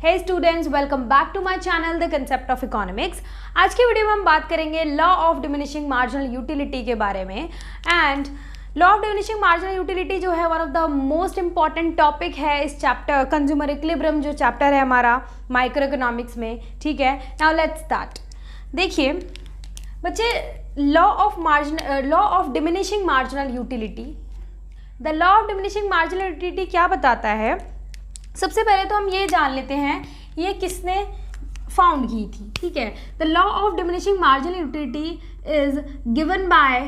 Hey students, welcome back to my channel the concept of economics. आज की video में हम बात करेंगे law of diminishing marginal utility के बारे में। And law of diminishing marginal utility जो है one of the most important topic है इस चैप्टर कंज्यूमर इक्विलिब्रियम जो चैप्टर है हमारा माइक्रो इकोनॉमिक्स में। ठीक है, नाउ लेट्स स्टार्ट। देखिए बच्चे, law of diminishing marginal utility, the law of diminishing marginal utility क्या बताता है? सबसे पहले तो हम ये जान लेते हैं ये किसने फाउंड की थी। ठीक है, the law of diminishing marginal utility is given by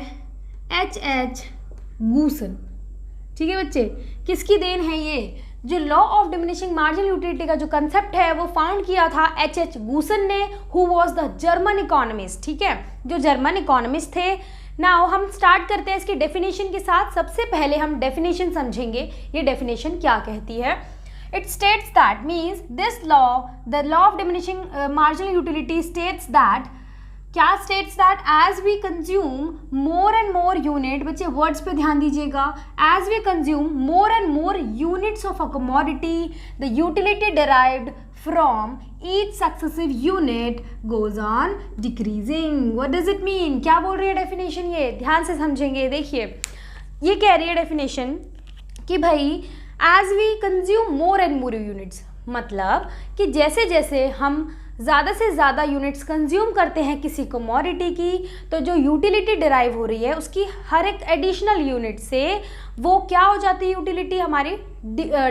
H.H. गूसन। ठीक है बच्चे, किसकी देन है ये? जो law of diminishing marginal utility का जो कंसेप्ट है वो फाउंड किया था H.H. गूसन ने, who was the German economist. ठीक है, जो जर्मन इकोनॉमिस्ट थे। नाउ हम स्टार्ट करते हैं इसकी डेफिनेशन के साथ। सबसे पहले हम डेफिनेशन समझेंगे, ये डेफिनेशन क्या कहती है। It states that, means this law, the law of diminishing marginal utility states that, क्या states that as we consume more and more unit, बच्चे वर्ड्स पे ध्यान दीजिएगा, as we consume more and more units of a commodity, the utility derived from each successive unit goes on decreasing. What does it mean? क्या बोल रही है definition? ये ध्यान से समझेंगे। देखिए ये कह रही है डेफिनेशन कि भाई as we consume more and more units, मतलब कि जैसे जैसे हम ज़्यादा से ज़्यादा यूनिट्स कंज्यूम करते हैं किसी कमोडिटी की, तो जो यूटिलिटी डिराइव हो रही है उसकी हर एक एडिशनल यूनिट से वो क्या हो जाती है, यूटिलिटी हमारी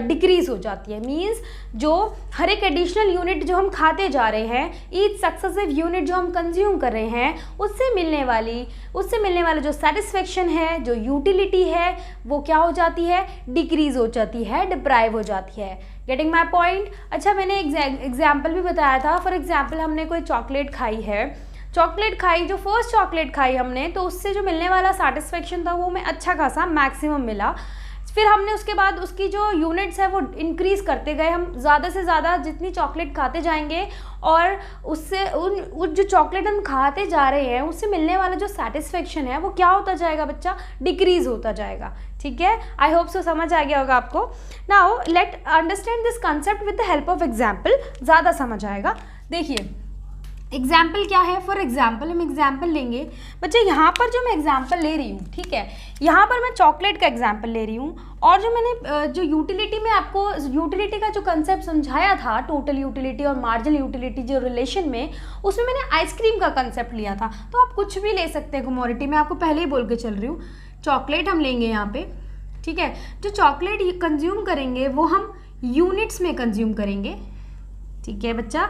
डिक्रीज हो जाती है। मींस जो हर एक एडिशनल यूनिट जो हम खाते जा रहे हैं, ईच सक्सेसिव यूनिट जो हम कंज्यूम कर रहे हैं, उससे मिलने वाला जो सेटिस्फेक्शन है, जो यूटिलिटी है, वो क्या हो जाती है, डिक्रीज हो जाती है, डिप्राइव हो जाती है। Getting my point? अच्छा, मैंने एग्जाम्पल भी बताया था। फॉर एग्जाम्पल हमने कोई चॉकलेट खाई है, जो फर्स्ट चॉकलेट खाई हमने, तो उससे जो मिलने वाला सेटिस्फेक्शन था वो हमें अच्छा खासा मैक्सिमम मिला। फिर हमने उसके बाद उसकी जो यूनिट्स है वो इंक्रीज़ करते गए, हम ज़्यादा से ज़्यादा जितनी चॉकलेट खाते जाएंगे और उससे उन जो चॉकलेट हम खाते जा रहे हैं उससे मिलने वाला जो सेटिस्फेक्शन है वो क्या होता जाएगा बच्चा, डिक्रीज़ होता जाएगा। ठीक है, आई होप सो समझ आ गया होगा आपको। Now let understand this concept with the help of example, ज़्यादा समझ आएगा। देखिए एग्जाम्पल क्या है। फॉर एग्जाम्पल हम एग्जाम्पल लेंगे बच्चे, यहाँ पर जो मैं एग्जाम्पल ले रही हूँ, ठीक है, यहाँ पर मैं चॉकलेट का एग्जाम्पल ले रही हूँ, और जो मैंने जो यूटिलिटी में आपको यूटिलिटी का जो कंसेप्ट समझाया था, टोटल यूटिलिटी और मार्जिनल यूटिलिटी जो रिलेशन में, उसमें मैंने आइसक्रीम का कंसेप्ट लिया था। तो आप कुछ भी ले सकते हैं कमोडिटी, मैं आपको पहले ही बोल के चल रही हूँ। चॉकलेट हम लेंगे यहाँ पे, ठीक है, जो चॉकलेट कंज्यूम करेंगे वो हम यूनिट्स में कंज्यूम करेंगे। ठीक है बच्चा,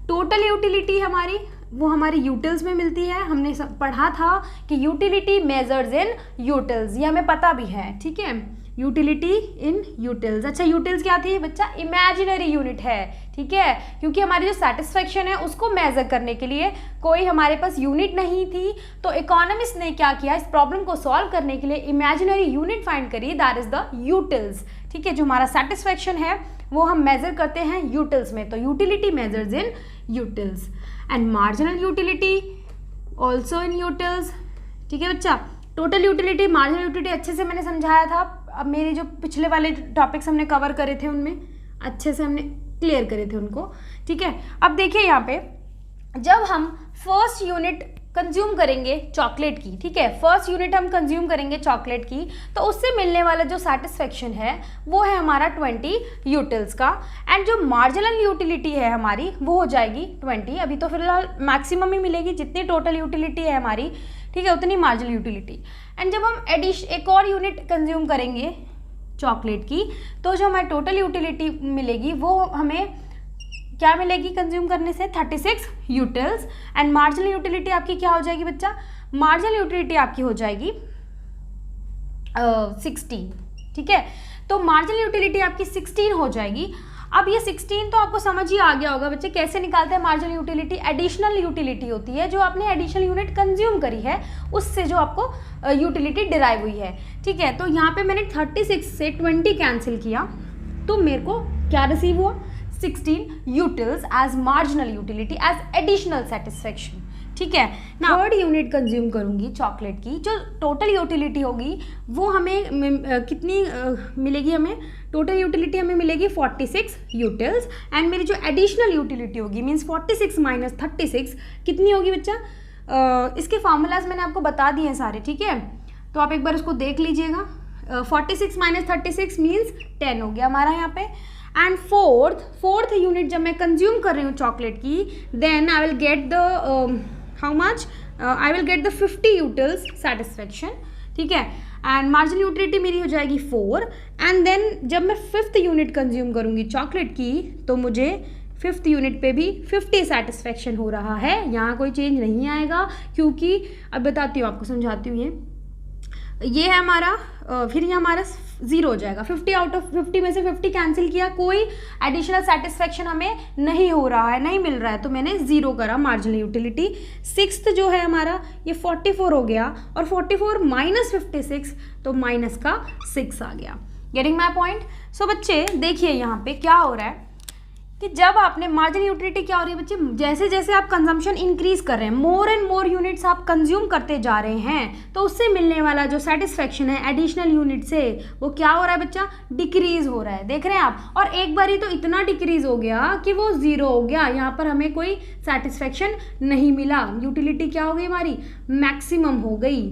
टोटल यूटिलिटी हमारी वो हमारी यूटिल्स में मिलती है। हमने पढ़ा था कि यूटिलिटी मेजर्स इन यूटिल्स, ये हमें पता भी है। ठीक है, यूटिलिटी इन यूटिल्स। अच्छा, यूटिल्स क्या थी बच्चा? इमेजिनरी यूनिट है। ठीक है, क्योंकि हमारी जो सेटिस्फेक्शन है उसको मेजर करने के लिए कोई हमारे पास यूनिट नहीं थी, तो इकोनॉमिस्ट ने क्या किया, इस प्रॉब्लम को सॉल्व करने के लिए इमेजिनरी यूनिट फाइंड करी, दैट इज द यूटिल्स। ठीक है, जो हमारा सेटिस्फेक्शन है वो हम मेजर करते हैं यूटिल्स में, तो utility measures in utils and marginal utility also in utils. ठीक है बच्चा, टोटल यूटिलिटी, मार्जिनल यूटिलिटी अच्छे से मैंने समझाया था। अब मेरे जो पिछले वाले टॉपिक्स हमने कवर करे थे उनमें अच्छे से हमने क्लियर करे थे उनको। ठीक है, अब देखिए यहाँ पे जब हम फर्स्ट यूनिट कंज्यूम करेंगे चॉकलेट की, ठीक है, फर्स्ट यूनिट हम कंज्यूम करेंगे चॉकलेट की, तो उससे मिलने वाला जो सेटिस्फेक्शन है वो है हमारा 20 यूटिल्स का, एंड जो मार्जिनल यूटिलिटी है हमारी वो हो जाएगी 20। अभी तो फिलहाल मैक्सिमम ही मिलेगी, जितनी टोटल यूटिलिटी है हमारी, ठीक है, उतनी मार्जिनल यूटिलिटी। एंड जब हम एक और यूनिट कंज्यूम करेंगे चॉकलेट की, तो जो हमारी टोटल यूटिलिटी मिलेगी वो हमें क्या मिलेगी कंज्यूम करने से, 36 यूटिल्स। एंड मार्जिनल यूटिलिटी आपकी क्या हो जाएगी बच्चा? मार्जिनल यूटिलिटी आपकी हो जाएगी 16। ठीक है, तो मार्जिनल यूटिलिटी आपकी 16 हो जाएगी। अब ये 16 तो आपको समझ ही आ गया होगा बच्चे, कैसे निकालते हैं मार्जिनल यूटिलिटी? एडिशनल यूटिलिटी होती है जो आपने एडिशनल यूनिट कंज्यूम करी है, उससे जो आपको यूटिलिटी डिराइव हुई है। ठीक है, तो यहाँ पे मैंने 36 से 20 कैंसिल किया, तो मेरे को क्या रिसीव हुआ, 16 utils as marginal utility as additional satisfaction. ठीक है ना। थर्ड यूनिट कंज्यूम करूंगी चॉकलेट की, जो टोटल यूटिलिटी होगी वो हमें कितनी मिलेगी, हमें टोटल यूटिलिटी हमें मिलेगी 46 यूटिल्स, एंड मेरी जो एडिशनल यूटिलिटी होगी मीन्स 46 माइनस 36 कितनी होगी बच्चा, इसके फार्मूलाज मैंने आपको बता दिए हैं सारे, ठीक है, तो आप एक बार उसको देख लीजिएगा। 46 माइनस 36 मीन्स 10 हो गया हमारा यहाँ पे। एंड फोर्थ यूनिट जब मैं कंज्यूम कर रही हूँ चॉकलेट की, then I will get the how much, I will get the 50 utils satisfaction, ठीक है, एंड मार्जिनल यूटिलिटी मेरी हो जाएगी 4। एंड देन जब मैं 5th यूनिट कंज्यूम करूँगी चॉकलेट की, तो मुझे 5th यूनिट पे भी 50 सेटिस्फेक्शन हो रहा है, यहाँ कोई चेंज नहीं आएगा, क्योंकि अब बताती हूँ आपको, समझाती हूँ। ये है हमारा फिर ये हमारा 0 हो जाएगा, 50 आउट ऑफ 50 में से 50 कैंसिल किया, कोई एडिशनल सेटिस्फेक्शन हमें नहीं हो रहा है, नहीं मिल रहा है, तो मैंने 0 करा मार्जिनल यूटिलिटी। 6th जो है हमारा ये 44 हो गया, और 44 माइनस 56 तो माइनस का 6 आ गया। Getting my point. सो बच्चे देखिए यहाँ पे क्या हो रहा है कि जब आपने मार्जिनल यूटिलिटी क्या हो रही है बच्चे, जैसे जैसे आप कंजम्पशन इंक्रीज कर रहे हैं, मोर एंड मोर यूनिट्स आप कंज्यूम करते जा रहे हैं, तो उससे मिलने वाला जो सेटिस्फेक्शन है एडिशनल यूनिट से, वो क्या हो रहा है बच्चा, डिक्रीज हो रहा है। देख रहे हैं आप, और एक बार ही तो इतना डिक्रीज हो गया कि वो 0 हो गया, यहाँ पर हमें कोई सेटिस्फेक्शन नहीं मिला, यूटिलिटी क्या हो गई हमारी, मैक्सिमम हो गई,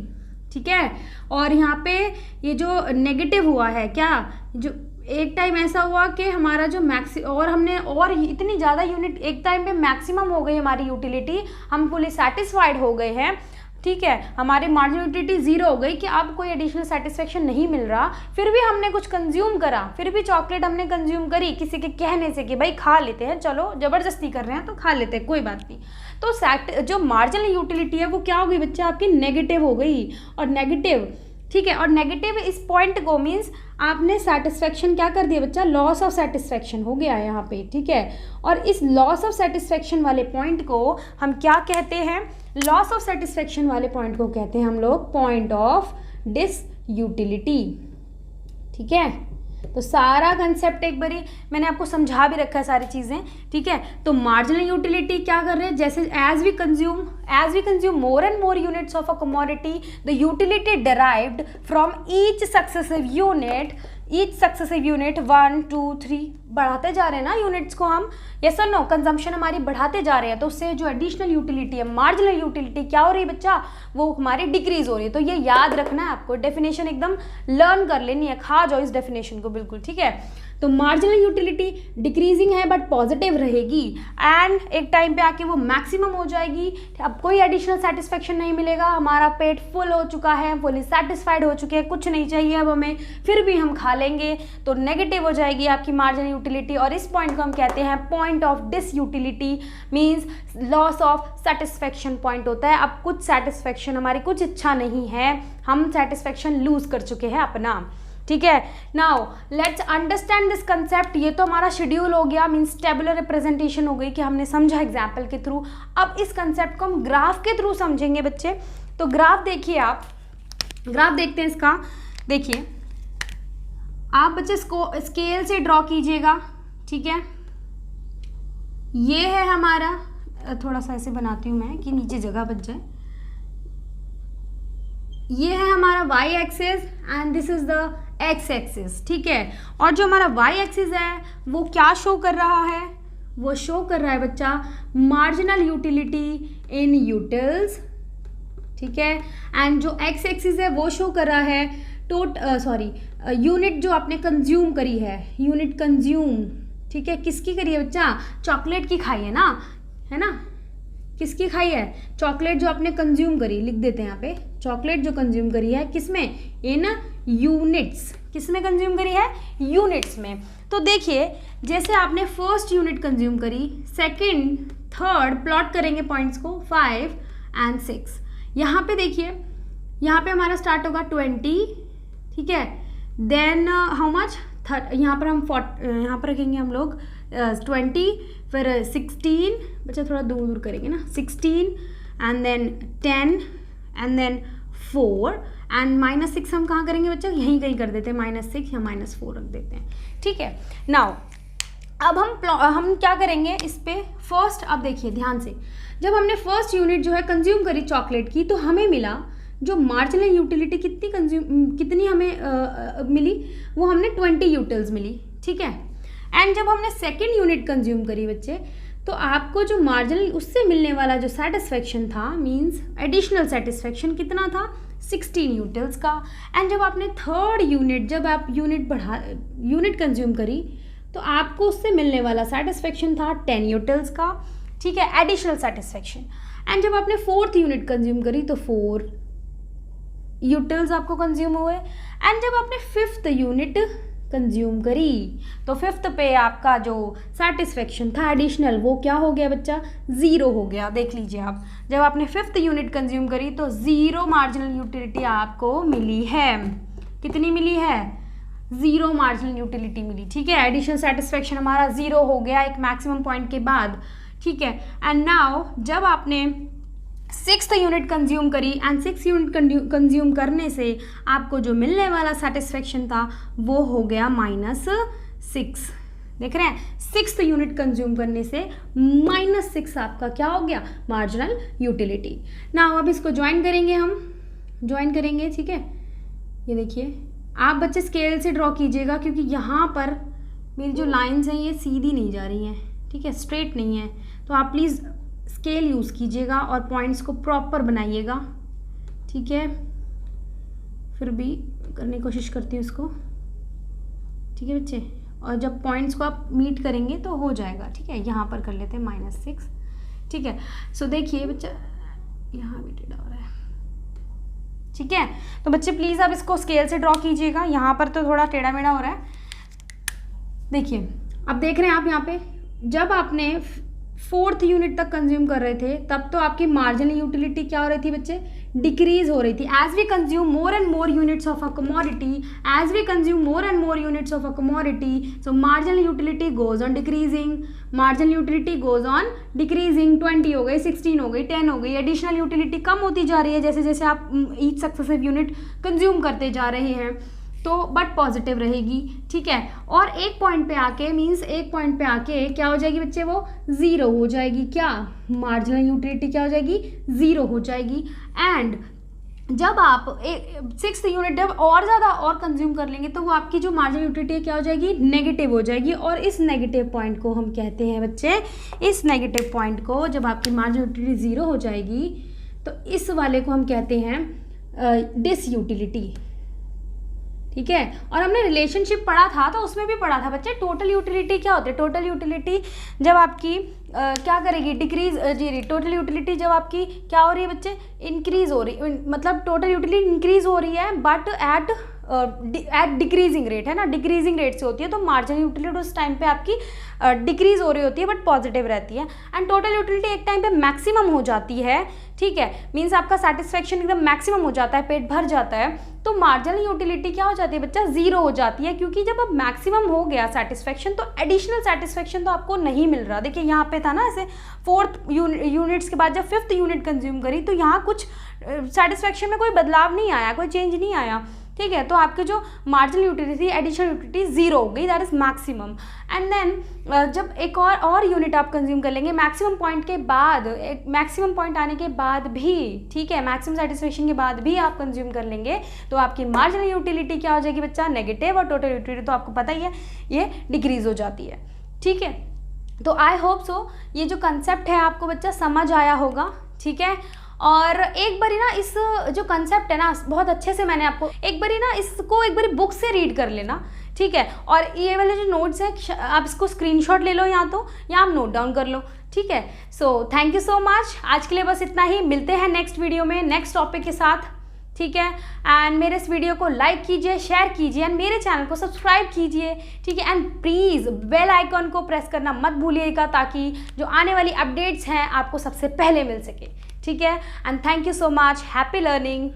ठीक है। और यहाँ पे ये जो नेगेटिव हुआ है क्या, जो एक टाइम ऐसा हुआ कि हमारा जो और हमने और इतनी ज़्यादा यूनिट एक टाइम पे मैक्सिमम हो गई हमारी यूटिलिटी, हम फुली सेटिस्फाइड हो गए हैं, ठीक है, हमारी मार्जिनल यूटिलिटी 0 हो गई कि अब कोई एडिशनल सेटिस्फेक्शन नहीं मिल रहा, फिर भी हमने कुछ कंज्यूम करा, फिर भी चॉकलेट हमने कंज्यूम करी किसी के कहने से कि भाई खा लेते हैं, चलो ज़बरदस्ती कर रहे हैं तो खा लेते हैं, कोई बात नहीं, तो जो मार्जिनल यूटिलिटी है वो क्या हो गई बच्चा, आपकी नेगेटिव हो गई। और नेगेटिव, ठीक है, और नेगेटिव इस पॉइंट को मीन्स आपने सेटिस्फेक्शन क्या कर दिया बच्चा, लॉस ऑफ सेटिस्फेक्शन हो गया यहाँ पे, ठीक है। और इस लॉस ऑफ सेटिस्फेक्शन वाले पॉइंट को हम क्या कहते हैं, लॉस ऑफ सेटिस्फेक्शन वाले पॉइंट को कहते हैं हम लोग पॉइंट ऑफ डिसयूटिलिटी, ठीक है। तो सारा कंसेप्ट एक बारी मैंने आपको समझा भी रखा है सारी चीज़ें, ठीक है। तो मार्जिनल यूटिलिटी क्या कर रहे हैं, जैसे as we consume more and more units of a commodity, the utility derived from each successive unit 1 2 3 बढ़ाते जा रहे हैं ना यूनिट्स को हम, यस और नो, कंजम्पशन हमारी बढ़ाते जा रहे हैं, तो उससे जो एडिशनल यूटिलिटी है, मार्जिनल यूटिलिटी क्या हो रही है बच्चा, वो हमारी डिक्रीज हो रही है। तो ये याद रखना है आपको, डेफिनेशन एकदम लर्न कर लेनी है, खा जाओ इस डेफिनेशन को बिल्कुल, ठीक है। तो मार्जिनल यूटिलिटी डिक्रीजिंग है बट पॉजिटिव रहेगी, एंड एक टाइम पे आके वो मैक्सिमम हो जाएगी, अब कोई एडिशनल सेटिस्फेक्शन नहीं मिलेगा, हमारा पेट फुल हो चुका है, फुली सेटिस्फाइड हो चुके हैं, कुछ नहीं चाहिए अब हमें, फिर भी हम खा लेंगे, तो नेगेटिव हो जाएगी आपकी मार्जिनल यूटिलिटी। और इस पॉइंट को हम कहते हैं point of disutility, means loss of satisfaction point होता है। अब कुछ सेटिस्फेक्शन, हमारी कुछ इच्छा नहीं है, हम सेटिस्फेक्शन लूज कर चुके हैं अपना, ठीक है। Now let's understand this concept. ये तो हमारा शेड्यूल हो गया, मीन्स टेबुलर रिप्रेजेंटेशन हो गई कि हमने समझा एग्जाम्पल के थ्रू। अब इस कंसेप्ट को हम ग्राफ के थ्रू समझेंगे बच्चे। तो ग्राफ देखिए, आप ग्राफ देखते हैं इसका, देखिए आप बच्चे इसको स्केल से ड्रॉ कीजिएगा, ठीक है। ये है हमारा, थोड़ा सा ऐसे बनाती हूँ मैं कि नीचे जगह बच जाए, ये है हमारा y axis and this is the x axis, ठीक है। और जो हमारा y एक्सिस है वो क्या शो कर रहा है, वो शो कर रहा है बच्चा मार्जिनल यूटिलिटी इन यूटिल्स, ठीक है। एंड जो x एक्सिस है वो शो कर रहा है यूनिट जो आपने कंज्यूम करी है, यूनिट कंज्यूम, ठीक है। किसकी करी है बच्चा, चॉकलेट की खाई है ना, किसकी खाई है, चॉकलेट जो आपने कंज्यूम करी, लिख देते हैं यहाँ पे, चॉकलेट जो कंज्यूम करी है किसमें, इन यूनिट्स, किसमें कंज्यूम करी है, यूनिट्स में। तो देखिए जैसे आपने फर्स्ट यूनिट कंज्यूम करी, सेकंड, थर्ड, प्लॉट करेंगे पॉइंट्स को 5 एंड 6। यहाँ पे देखिए, यहाँ पे हमारा स्टार्ट होगा 20, ठीक है। देन हाउ मच, यहाँ पर हम यहाँ पर रखेंगे हम लोग 20, फिर 16, बच्चा थोड़ा दूर दूर करेंगे ना, 16 and then 10 and then 4 and -6 हम कहाँ करेंगे बच्चा, यहीं कहीं कर देते हैं, -6 या -4 रख देते हैं, ठीक है। नाउ अब हम क्या करेंगे इस पे फर्स्ट, अब देखिए ध्यान से, जब हमने फर्स्ट यूनिट जो है कंज्यूम करी चॉकलेट की, तो हमें मिला जो मार्जिनल यूटिलिटी कितनी हमें मिली, वो हमने 20 यूटिल्स मिली, ठीक है। एंड जब हमने सेकेंड यूनिट कंज्यूम करी बच्चे, तो आपको जो मार्जिनल उससे मिलने वाला जो सेटिस्फेक्शन था, मींस एडिशनल सेटिस्फेक्शन कितना था, 16 यूटिल्स का। एंड जब आपने थर्ड यूनिट, जब आप यूनिट कंज्यूम करी, तो आपको उससे मिलने वाला सेटिस्फेक्शन था 10 यूटिल्स का, ठीक है, एडिशनल सेटिस्फेक्शन। एंड जब आपने फोर्थ यूनिट कंज्यूम करी, तो 4 यूटिल्स आपको कंज्यूम हुए। एंड जब आपने फिफ्थ यूनिट कंज्यूम करी, तो फिफ्थ पे आपका जो सेटिस्फेक्शन था एडिशनल, वो क्या हो गया बच्चा, 0 हो गया। देख लीजिए आप, जब आपने फिफ्थ यूनिट कंज्यूम करी तो 0 मार्जिनल यूटिलिटी आपको मिली है। कितनी मिली है, 0 मार्जिनल यूटिलिटी मिली, ठीक है। एडिशनल सेटिस्फेक्शन हमारा 0 हो गया एक मैक्सिमम पॉइंट के बाद, ठीक है। एंड नाउ जब आपने सिक्स्थ यूनिट कंज्यूम करी, एंड 6 यूनिट कंज्यूम करने से आपको जो मिलने वाला सेटिस्फेक्शन था वो हो गया -6। देख रहे हैं, सिक्स्थ यूनिट कंज्यूम करने से -6 आपका क्या हो गया, मार्जिनल यूटिलिटी। ना अब इसको ज्वाइन करेंगे, हम ज्वाइन करेंगे, ठीक है। ये देखिए, आप बच्चे स्केल से ड्रॉ कीजिएगा, क्योंकि यहाँ पर मेरी जो लाइंस हैं ये सीधी नहीं जा रही हैं, ठीक है, स्ट्रेट नहीं है। तो आप प्लीज़ स्केल यूज़ कीजिएगा और पॉइंट्स को प्रॉपर बनाइएगा, ठीक है। फिर भी करने की कोशिश करती हूँ इसको, ठीक है बच्चे। और जब पॉइंट्स को आप मीट करेंगे तो हो जाएगा, ठीक है। यहाँ पर कर लेते हैं -6, ठीक है। सो देखिए बच्चा, यहाँ भी टेढ़ा हो रहा है, ठीक है। तो बच्चे प्लीज़ आप इसको स्केल से ड्रॉ कीजिएगा, यहाँ पर तो थोड़ा टेढ़ा मेढ़ा हो रहा है। देखिए, अब देख रहे हैं आप यहाँ पे, जब आपने फोर्थ यूनिट तक कंज्यूम कर रहे थे, तब तो आपकी मार्जिनल यूटिलिटी क्या हो रही थी बच्चे, डिक्रीज हो रही थी। As we consume more and more units of a commodity, as we consume more and more units of a commodity, so marginal utility goes on decreasing, marginal utility goes on decreasing. 20 हो गई, 16 हो गई, 10 हो गई, additional utility कम होती जा रही है जैसे जैसे आप ईच सक्सेसिव यूनिट कंज्यूम करते जा रहे हैं, तो बट पॉजिटिव रहेगी, ठीक है। और एक पॉइंट पे आके, मींस एक पॉइंट पे आके क्या हो जाएगी बच्चे, वो 0 हो जाएगी। क्या, मार्जिनल यूटिलिटी क्या हो जाएगी, 0 हो जाएगी। एंड जब आप 6th यूनिट जब और ज़्यादा और कंज्यूम कर लेंगे, तो वो आपकी जो मार्जिनल यूटिलिटी है क्या हो जाएगी, नेगेटिव हो जाएगी। और इस नेगेटिव पॉइंट को हम कहते हैं बच्चे, इस नेगेटिव पॉइंट को, जब आपकी मार्जिनल यूटिलिटी 0 हो जाएगी, तो इस वाले को हम कहते हैं डिसयूटिलिटी, ठीक है। और हमने रिलेशनशिप पढ़ा था, तो उसमें भी पढ़ा था बच्चे, टोटल यूटिलिटी क्या होती है। टोटल यूटिलिटी जब आपकी क्या करेगी, डिक्रीज, जी, टोटल यूटिलिटी जब आपकी क्या हो रही है बच्चे, इंक्रीज हो रही, मतलब टोटल यूटिलिटी इंक्रीज हो रही है, बट एट डिक्रीजिंग रेट, है ना, डिक्रीजिंग रेट से होती है। तो मार्जिनल यूटिलिटी उस टाइम पे आपकी डिक्रीज हो रही होती है, बट पॉजिटिव रहती है। एंड टोटल यूटिलिटी एक टाइम पे मैक्सिमम हो जाती है, ठीक है, मीन्स आपका सेटिस्फेक्शन एकदम मैक्सिमम हो जाता है, पेट भर जाता है, तो मार्जिनल यूटिलिटी क्या हो जाती है बच्चा, 0 हो जाती है। क्योंकि जब अब मैक्सिमम हो गया सेटिस्फेक्शन, तो एडिशनल सेटिस्फेक्शन तो आपको नहीं मिल रहा। देखिए यहाँ पे था ना, ऐसे फोर्थ यूनिट्स के बाद जब फिफ्थ यूनिट कंज्यूम करी, तो यहाँ कुछ सेटिस्फेक्शन में कोई बदलाव नहीं आया, कोई चेंज नहीं आया, ठीक है। तो आपकी जो मार्जिनल यूटिलिटी, एडिशनल यूटिलिटी 0 हो गई, that is maximum. And then जब एक और यूनिट आप कंज्यूम कर लेंगे मैक्सिमम पॉइंट के बाद, एक मैक्सिमम पॉइंट आने के बाद भी, ठीक है, मैक्सिमम सेटिस्फेक्शन के बाद भी आप कंज्यूम कर लेंगे, तो आपकी मार्जिनल यूटिलिटी क्या हो जाएगी बच्चा, नेगेटिव। और टोटल यूटिलिटी तो आपको पता ही है, ये डिक्रीज हो जाती है, ठीक है। तो आई होप सो ये जो कंसेप्ट है आपको बच्चा समझ आया होगा, ठीक है। और एक बारी ना इस जो कंसेप्ट है ना, बहुत अच्छे से मैंने आपको एक बारी ना इसको एक बारी बुक से रीड कर लेना, ठीक है। और ये वाले जो नोट्स हैं आप इसको स्क्रीनशॉट ले लो, या आप नोट डाउन कर लो, ठीक है। So thank you so much, आज के लिए बस इतना ही। मिलते हैं नेक्स्ट वीडियो में नेक्स्ट टॉपिक के साथ, ठीक है। एंड मेरे इस वीडियो को लाइक कीजिए, शेयर कीजिए, एंड मेरे चैनल को सब्सक्राइब कीजिए, ठीक है। एंड प्लीज़ बेल आइकॉन को प्रेस करना मत भूलिएगा, ताकि जो आने वाली अपडेट्स हैं आपको सबसे पहले मिल सके, ठीक है। And thank you so much, happy learning.